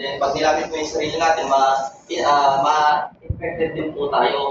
Then pag nilapit mo yung sarili natin, ma-infected din po tayo,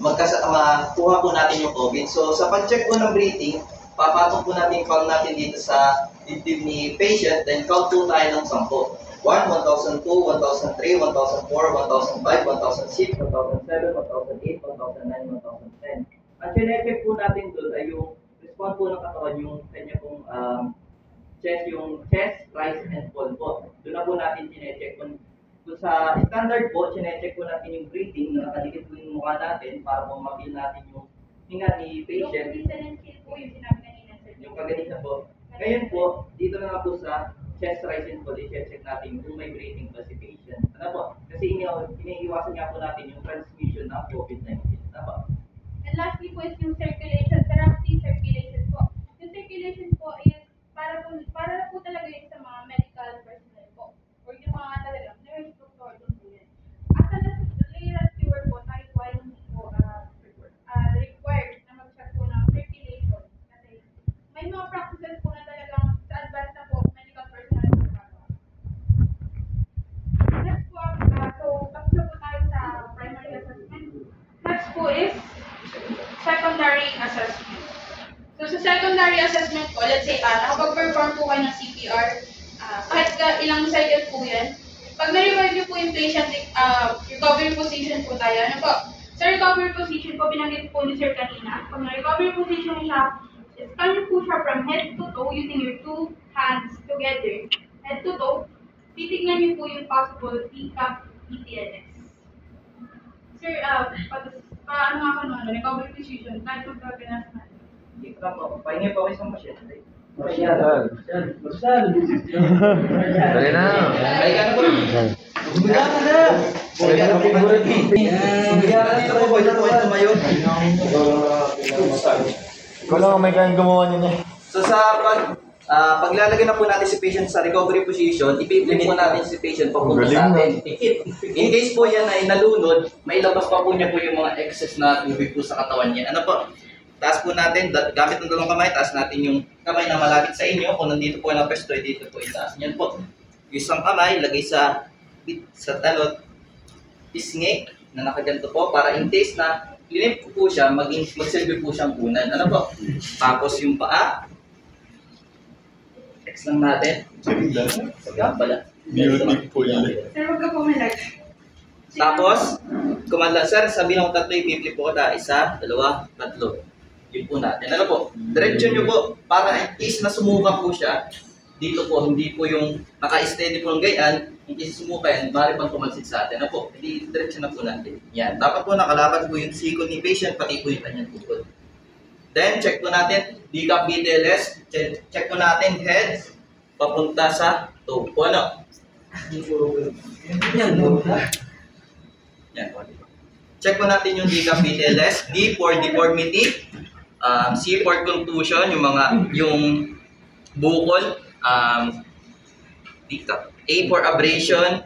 makuha po natin yung COVID. So sa pag-check po ng breathing, papatong po natin yung palm natin dito sa dibdib ni patient, then count po tayo ng 10. 1, 1002, 1003, 1004, 1005, 1006, 1007, 1008, 1009, 1010. Ang chinecheck po natin doon ay yung response po ng katawan, yung kanya pong chest, rise, and fall po. Doon na po natin chinecheck. Kung sa standard po, chinecheck po natin yung breathing na nakadikit po yung mukha natin para po ma-feel natin yung hinga ni patient. Yung listen and feel po yung sinabi kanina, sir. Yung kaganisa po. Ngayon po, dito na nga po sa chest rise and fall, i-check natin kung may breathing pa si patient. Ano po? Kasi iniiwasan nga po natin yung transmission ng COVID-19. Ano po? And lastly po is yung circulation, therapy circulation po. Yung circulation po is para po talaga yun sa mga medical personnel po. Or yung mga talagang nurse, doctor, doon po yan. As a lay rescuer po, tayo po ay hindi po required na mag-check po ng circulation. Kasi may mga practices po na talagang sa advance na po medical personnel po gagawa. Next po, so tapos na po tayo sa primary assessment. Next po is secondary assessment. So sa secondary assessment po, let's say nakapag-perform po kayo ng CPR, kahit ilang cycle po yan. Pag na-revive niyo po yung patient, recovery position po tayo. Ano po? Sa recovery position po, binanggit po ni Sir kanina. Pag na-recovery position siya, scan niyo po siya from head to toe using your two hands together. Head to toe. Titignan niyo po yung possible PCAP ETLS. Sir, paano nga ka naman, recovery position, kahit magkapinas na. Dito lang po. Pahingi po kayo sa pasyente. Dali na. Ay, ano po? Bumigyan ka na! Bumigyan ka favorite mo. Bumigyan ka dito po. Pwede po kayo tumayo. Ikaw lang ang may kayang gumawa niya. So sa paglalagay na po natin si patient sa recovery position, ipipilin po natin si patient papunta sa atin. In case po yan ay nalunod, may labas pa po niya po yung mga excess na tubig po sa katawan niya. Ano po? Taas po natin, gamit ng dalawang kamay, taas natin yung kamay na malapit sa inyo. Kung nandito po ang pesto, dito po itaas. Yan po. Yung isang kamay, lagay sa talot, pisngi na nakaganto po para in case na linip po siya, magsilbi po siyang punan. Ano po? Tapos yung paa, X lang natin. Pala. Beautiful. Sir, wag ka pumilag. Tapos, kumanda, sir, sabihin ako tatlo, i-flip po ko na. 1, 2, 3. Yun po natin. Ano po? Diretso nyo po, para in case na sumuka po siya, dito po, hindi po yung naka-steady po ng gayaan, in case sumuka yan, maaari pang tumalsik sa atin. Ano po? Hindi, diretso na po natin. Yan. Dapat po nakalapat po yung siko ni patient, pati po yung kanyang tukod. Then, check po natin, DCAP BTLS, check po natin head, papunta sa toe. O ano? Yan. Check po natin yung DCAP BTLS, D for deformity, C for contusion, yung bukol, A for abrasion,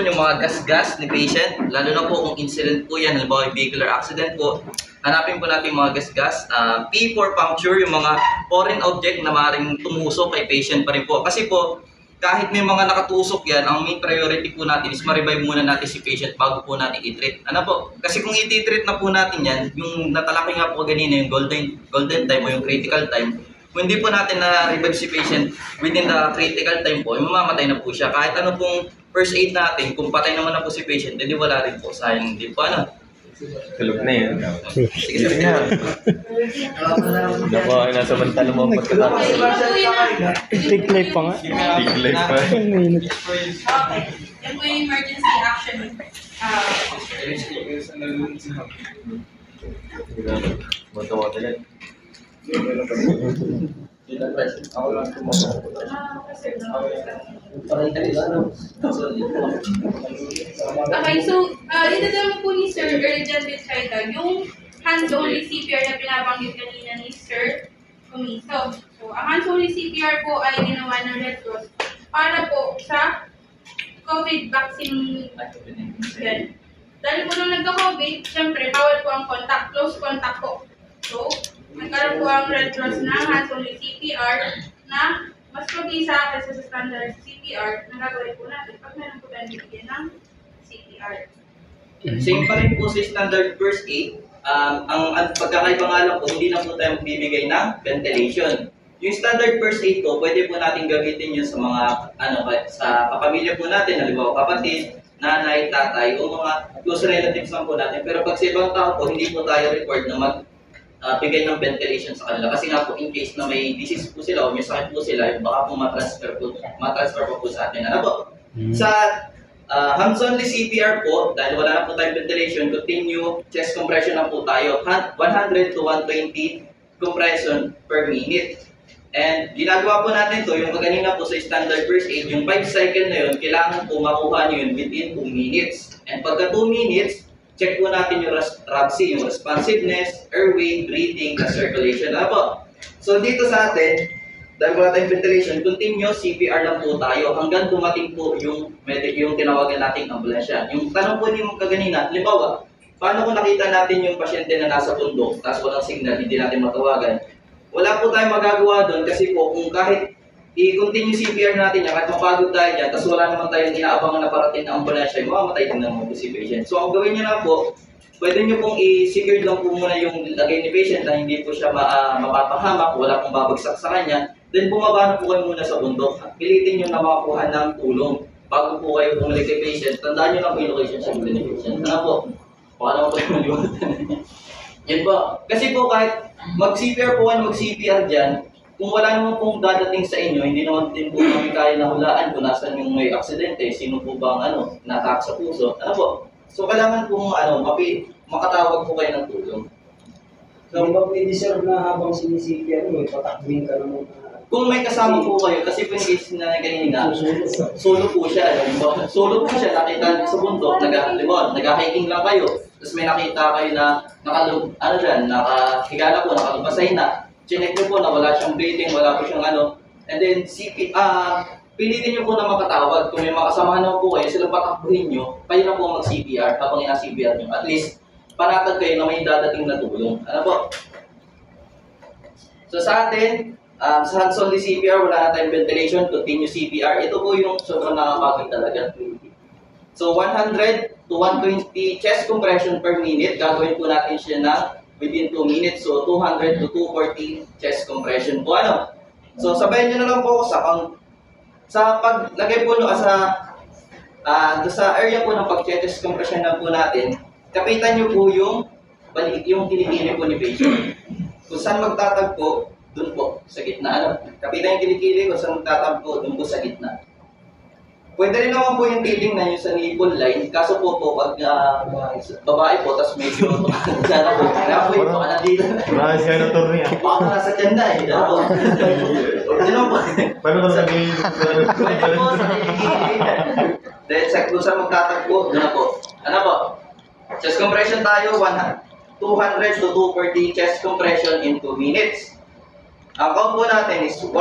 yung mga gas-gas ni patient, lalo na po kung incident po yan, halimbawa vehicular accident po, hanapin po natin yung mga gas-gas. P for puncture, yung mga foreign object na maaaring tumusok kay patient pa rin po. Kasi po, kahit may mga nakatusok yan, ang main priority po natin is ma-revive muna natin si patient bago po natin i-treat. Ano po? Kasi kung i-treat na po natin yan, yung natalaki nga po kanina, yung golden time o yung critical time, kung hindi po natin na-revive si patient within the critical time po, mamamatay na po siya. Kahit ano pong first aid natin, kung patay naman na po si patient, hindi wala rin po. Sayang hindi po ano. Tulog na yun. Sige, sige na. Naku, ay nasa bantalo mo pagkatapos. Big life pa nga. Big life pa. Okay. Yan po yung emergency action. Matawa talaga. Okay, so, itadama po ni Sir Urgent Bitchayta yung hands-only CPR na pinabanggit kanina ni Sir Kumiso. So, ang hands-only CPR po ay ginawa ng Red Cross para po sa COVID vaccine. Yan. Dahil po nung nagka-COVID, syempre, bawal po ang contact, close contact po. So, nagkaroon po ang Red Cross ng hands-only CPR na mas mabisa kasi sa standard CPR na gagawin po natin pag meron po tayong bibigyan ng CPR. Same pa rin po sa standard first aid. Ang pagkakaiba nga lang po, hindi na po tayo magbibigay ng ventilation. Yung standard first aid po, pwede po natin gamitin yun sa mga, sa kapamilya po natin, halimbawa kapatid, nanay, tatay, o mga close relatives lang po natin. Pero pag sa ibang tao po, hindi po tayo required na bigay ng ventilation sa kanila. Kasi nga po, in case na may disease po sila o may sakit po sila, baka po matransfer po sa atin. Ano po? Sa hands-only CPR po, dahil wala na po tayong ventilation, continue chest compression na po tayo. 100 to 120 compression per minute. And ginagawa po natin to, yung kanina po sa standard first aid, yung 5 cycle na yun, kailangan po makuha nyo yun within 2 minutes. And pagka 2 minutes, check po natin yung RAPSI, yung responsiveness, airway, breathing, at circulation. Ano po? So dito sa atin, dahil wala tayong ventilation, continue CPR lang po tayo hanggang dumating po yung tinawagan nating ambulansya. Yung tanong po niyo kaganina, halimbawa, paano kung nakita natin yung pasyente na nasa bundok, tapos walang signal, hindi natin matawagan? Wala po tayong magagawa doon kasi po kung kahit i-continue CPR natin yan, kahit mapagod tayo dyan, tapos wala naman tayong inaabangan na parating na ambulansya, mamamatay din naman po si patient. So ang gawin nyo na po, pwede nyo pong i-secure lang po muna yung lagay ni patient na hindi po siya mapapahamak, wala pong babagsak sa kanya. Then bumaba na po kayo muna sa bundok. Pilitin nyo na makakuha ng tulong. Bago po kayo bumalik kay patient, tandaan nyo lang po yung location sa ni patient. Ano po? Baka naman po yung maliwatan. Yan po. Kasi po kahit mag-CPR po kayo, mag-CPR dyan, kung wala naman pong dadating sa inyo, hindi naman din po kami kaya na hulaan kung nasan yung may aksidente, sino po bang natak sa puso. Ano po? So kailangan pong makatawag po kayo ng tulong. So, di ba pwede sir na habang sinisipyan mo, patakbuhin ka naman na Kung may kasama po kayo, kasi po yung case na kanina, solo po siya. Solo po siya, nakita sa bundok, nag-hiking lang kayo. Tapos may nakita kayo na nakahiga na po, nakalubasay na. Chinek nyo po na wala siyang breathing, wala po siyang And then, pilitin nyo po na makatawag. Kung may makasamahan naman po kayo, silang patakbuhin nyo, kayo na po mag-CPR habang ina-CPR nyo. At least, panatag kayo na may dadating na tulong. Ano po? So sa atin, sa hands-only CPR, wala na tayong ventilation, continue CPR. Ito po yung sobrang nakakapagod talaga. So 100 to 120 chest compression per minute. Gagawin po natin siya na within 2 minutes. So 200 to 240 chest compression po. So sabayan nyo na lang po ako sa paglagay po sa area po ng pag-chest compression na po natin. Kapitan nyo po yung kilikili po ni patient. Kung saan magtatagpo, doon po, sa gitna. Kapitan yung kilikili, kung saan magtatagpo, doon po sa gitna. Pwede rin naman po yung titingnan nyo sa nipple line, kaso po pag babae po, tapos medyo sana po, kaya po yung baka nandito. Marami siya na tour niya. Baka nasa tiyan na eh. Ano po? Paano kung sabihin? Pwede po sa kilikili. Dahil kung saan magtatagpo, doon na po. Ano po? Chest compression tayo, 200 to 240 chest compression in 2 minutes. Ang count po natin is 1,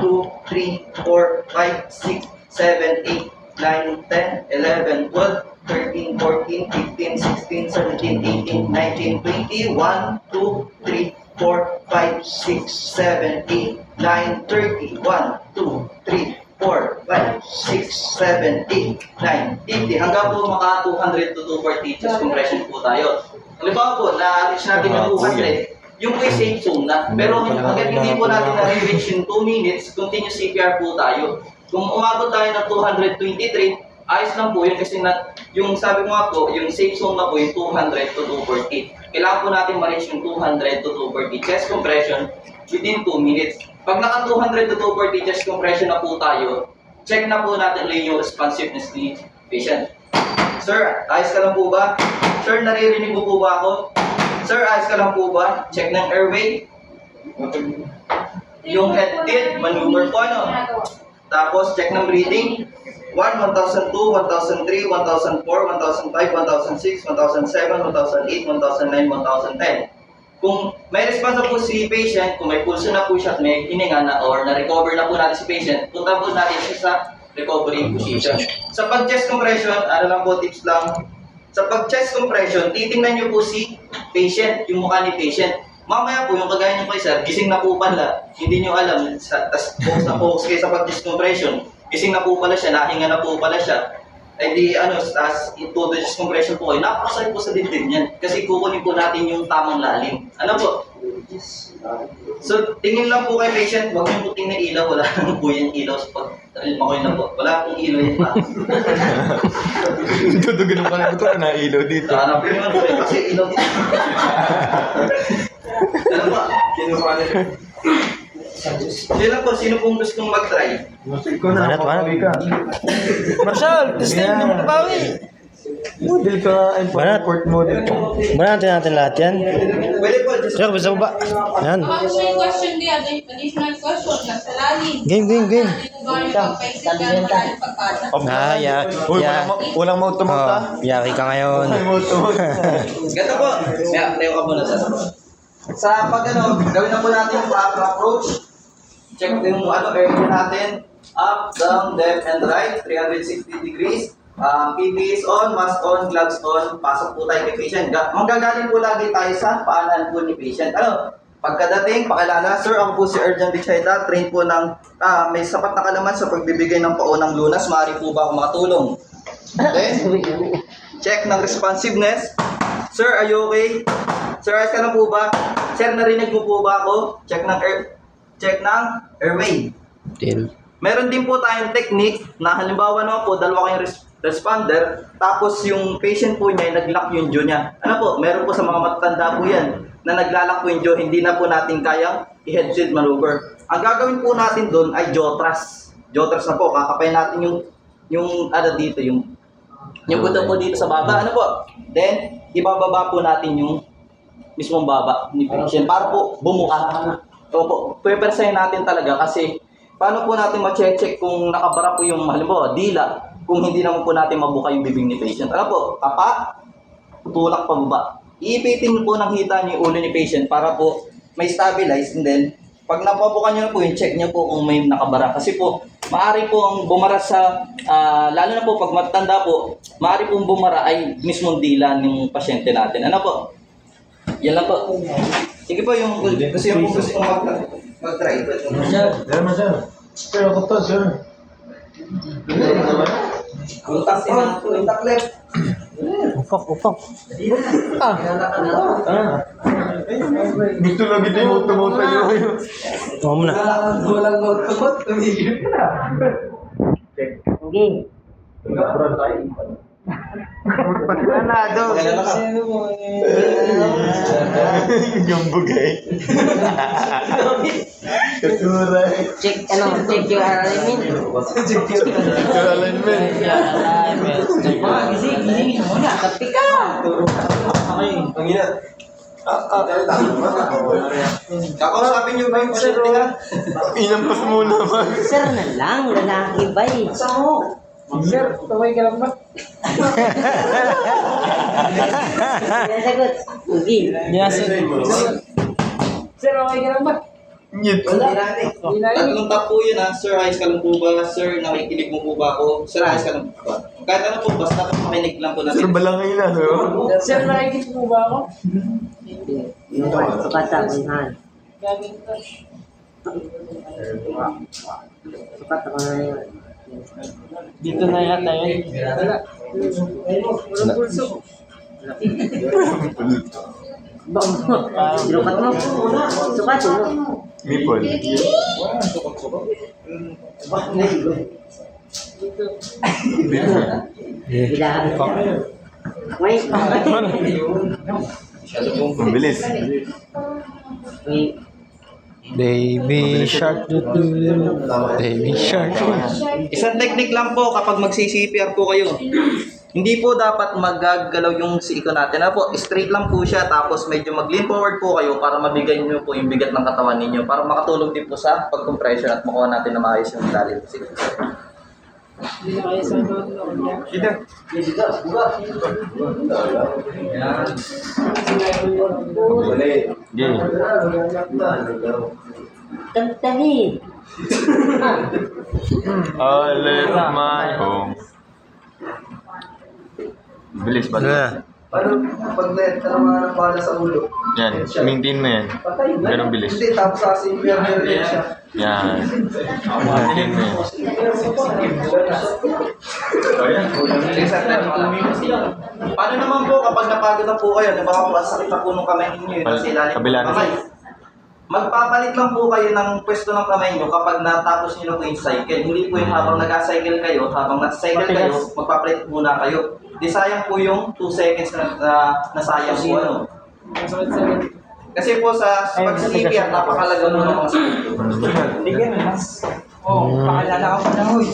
2, 3, 4, 5, 6, 7, 8, 9, 10, 11, 12, 13, 14, 15, 16, 17, 18, 19, 20, 1, 2, 3, 4, 5, 6, 7, 8, 9, 30, 1, 2, 3, 4, 5, 6, 7, 8, 9, 50. Hanggang po maka 200 to 240 chest compression po tayo. Halimbawa po, na-reach natin yung 200, yung po safe zone na. Pero hanggang hindi po natin na-reach yung 2 minutes, continue CPR po tayo. Kung umabot tayo ng 223, ayos lang po yun kasi yung sabi mo nga po, yung safe zone na po yung 200 to 240. Kailangan po natin ma-reach yung 200 to 240 chest compression within 2 minutes. Pag naka 200 to 240 chest compression na po tayo, check na po natin ulit yung responsiveness ni patient. Sir, ayos ka lang po ba? Sir, naririnig mo po ba ako? Sir, ayos ka lang po ba? Check ng airway. Yung head tilt, maneuver po Tapos, check ng breathing. 1, 1002, 1003, 1004, 1005, 1006, 1007, 1008, 1009, 1010. Kung may response po si patient, kung may pulso na po siya at may hininga na or na-recover na po natin si patient, punta po natin siya sa recovery position. Sa pag-chest compression, tips lang. Sa pag-chest compression, titingnan nyo po si patient, yung mukha ni patient. Mamaya po, yung kagaya nyo kayo sir, gising na po pala, hindi nyo alam, tas focus na focus kayo sa pag-discompression, gising na po pala siya, nahinga na po pala siya, eh di ano, tas ito discompression po kayo, napakasakit po sa dibdib niyan, kasi kukunin po natin yung tamang lalim. Ano po? So, tingin lang po kay patient, huwag yung puting na ilaw, wala lang po yung ilaw sa pag-makoy na po, wala pong ilaw yung pa. Tutugan mo ka na ito na ilaw dito. Hanapin naman po kasi ilaw dito. Ano ba? Sino po, sino pong gustong mag-try? Ikaw na, makapawi ka. Marshall, testing ng papawi. Model ka, import model ka. Banatan natin lahat yan. Pwede po, just Sir, bisa ba? Yan. Baka kung may question di, additional question, nasa lalim. Game. Dito ba yung pagpaisip ka ng maraming pagkata? Uy, walang mautumot ah. Yaki ka ngayon. Walang mautumot. Ganito po. Tayo ka muna sa sa pag ano, gawin na po natin yung proper approach. Check yung area natin. Up, down, left, and right. 360 degrees. PPE is on, mask on, gloves on. Pasok po tayo kay patient. Manggagaling po lagi tayo sa paanan po ni patient. Ano? Pagkadating, pakilala, sir, ako po si Erjan Bichayta. Train po ng, may sapat na kalaman sa pagbibigay ng paunang lunas. Maaari po ba ako makatulong? Then, check ng responsiveness. Sir, are you okay? Sir, ayos ka na po ba? Sir, narinig mo po ba ako? Check ng airway. Meron din po tayong technique na halimbawa naman po, dalawa kayong responder, tapos yung patient po niya, nag-lock yung jaw niya. Ano po, meron po sa mga matatanda po yan, na naglalak po yung jaw, hindi na po natin kayang i-head shield maneuver. Ang gagawin po natin doon ay jaw thrust. Jaw thrust na po, kakapay natin yung ano dito, yung buto po dito sa baba, ano po. Then, ibababa po natin yung mismong baba ni patient para po bumuka. Opo, pepersahin natin talaga kasi paano po natin ma-check kung nakabara po yung halimbawa dila kung hindi naman po natin mabuka yung bibig ni patient. Ano po, kapa, tulak pababa. Iipitin po ng hita niyo yung ulo ni patient para po may stabilize and then pag napabukan niyo na po yung check niyo po kung may nakabara. Kasi po, maaari po ang bumara sa, lalo na po pag matanda po, maaari pong bumara ay mismong dila ng pasyente natin. Ano po? Yan lang po. Sige po, yung gusto yung gusto mag-try. Sir. Sir, ako to, sir. Contact left. Upak. Gusto lang ito yung utumot nyo. Tuwa mo na. Walang note-note. Tumigil ka na. Okay. Panado. Yung bugay. Kasuray. Check your alignment. Your alignment. Gising muna. Kapi ka. Kakausapin niyo ba yung pasyente ka? Inampas muna man. Sir na lang. Lalaki ba eh. Sir, tawag ka lang ba? Sinasagot. Okay. Sir, okay ka lang ba? Nyit. Tatlong tap po yun ha. Sir, ayos ka lang po ba? Sir, nakikinig mo po ba ako? Sir, ayos ka lang po ba? Kahit ano po, basta makinig lang po natin. Sir, balangay na, no? Sir, nakikita mo ba ako? Sukat ako na. Sukat ako na yun. Dito na yata yun. Walang pulso. Sinukat mo. Sukat mo. Mipol. Bilahan ko. Wait. Mabilis. Wait. Baby shark. Baby shark. Isang technique lang po kapag magsi-CPR po kayo. Hindi po dapat maggagalaw yung siko natin. Ano po, straight lang po siya tapos medyo mag-lean forward po kayo para mabigay niyo po yung bigat ng katawan ninyo para makatulong din po sa pag-compression at makuha natin na maayos yung lalim. Sige. Dito. Tagtahi. I left my home. Bilis ba? Paano pag-let ka naman ng bala sa ulo? Yan, maintain mo yan. Ganun bilis. Hindi, tapos sa CPR meron siya. Yan. Maintain mo yan. Paano naman po kapag napagod na po kayo, baka po sakit na po ng kamay ninyo, yun kasi ilalim po Kabila ng na. kamay. Magpapalit lang po kayo ng pwesto ng kamay nyo kapag natapos nyo na po yung cycle. Hindi po yung habang nag-cycle kayo, habang nag-cycle kayo, magpapalit muna kayo. Di sayang po yung 2 seconds na nasayang po ano. Kasi po sa pag-CPR, napakalaga mo ng mga sakit. Hindi ganun, mas. Oo, pakilala ka pa na, huy.